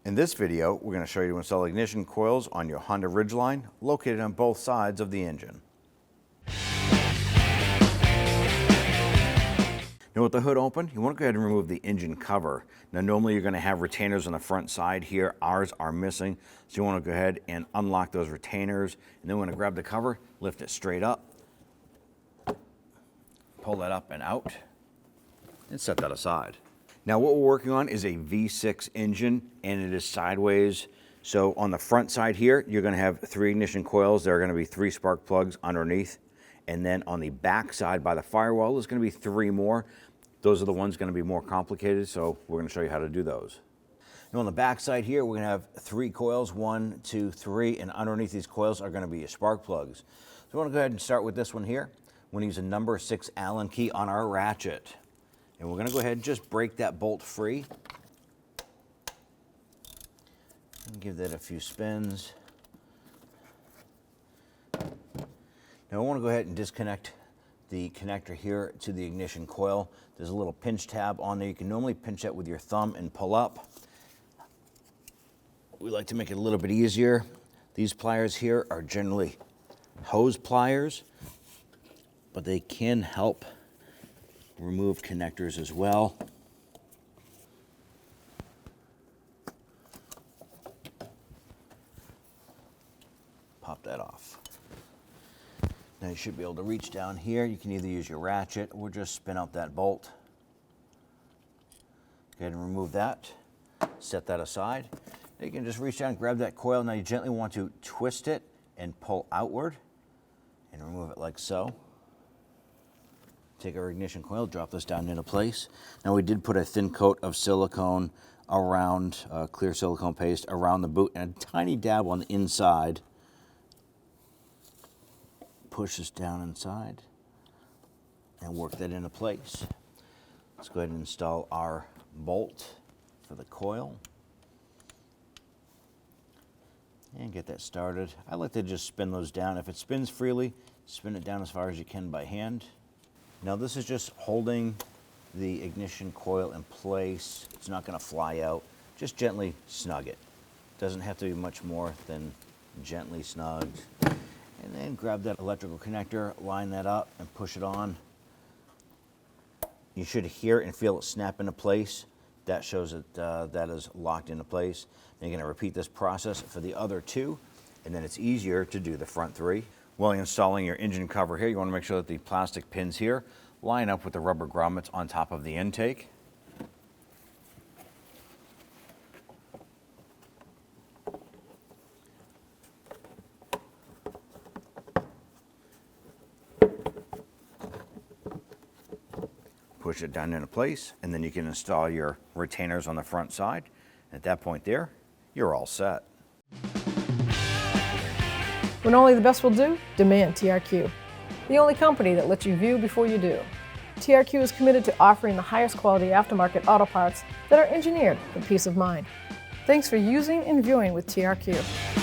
In this video, we're going to show you to install ignition coils on your Honda Ridgeline, located on both sides of the engine. Now with the hood open, you want to go ahead and remove the engine cover. Now normally you're going to have retainers on the front side here. Ours are missing, so you want to go ahead and unlock those retainers, and then we're going to grab the cover, lift it straight up, pull that up and out, and set that aside. Now what we're working on is a V6 engine, and it is sideways. So on the front side here, you're going to have 3 ignition coils. There are going to be 3 spark plugs underneath. And then on the back side by the firewall, there's going to be 3 more. Those are the ones going to be more complicated, so we're going to show you how to do those. Now on the back side here, we're going to have 3 coils, 1, 2, 3, and underneath these coils are going to be your spark plugs. So we want to go ahead and start with this one here. We're going to use a number 6 Allen key on our ratchet. And we're going to go ahead and just break that bolt free. And give that a few spins. Now I want to go ahead and disconnect the connector here to the ignition coil. There's a little pinch tab on there. You can normally pinch that with your thumb and pull up. We like to make it a little bit easier. These pliers here are generally hose pliers, but they can help remove connectors as well. Pop that off. Now you should be able to reach down here. You can either use your ratchet or just spin out that bolt. Go ahead and remove that. Set that aside. Now you can just reach down and grab that coil. Now you gently want to twist it and pull outward and remove it like so. Take our ignition coil, drop this down into place. Now we did put a thin coat of silicone around, clear silicone paste around the boot and a tiny dab on the inside. Push this down inside and work that into place. Let's go ahead and install our bolt for the coil and get that started. I like to just spin those down. If it spins freely, spin it down as far as you can by hand. Now this is just holding the ignition coil in place. It's not going to fly out. Just gently snug it. Doesn't have to be much more than gently snugged. And then grab that electrical connector, line that up, and push it on. You should hear and feel it snap into place. That shows that that is locked into place. Then you're going to repeat this process for the other 2, and then it's easier to do the front 3. While you're installing your engine cover here, you want to make sure that the plastic pins here line up with the rubber grommets on top of the intake. Push it down into place, and then you can install your retainers on the front side. At that point there, you're all set. When only the best will do, demand TRQ. The only company that lets you view before you do. TRQ is committed to offering the highest quality aftermarket auto parts that are engineered for peace of mind. Thanks for using and viewing with TRQ.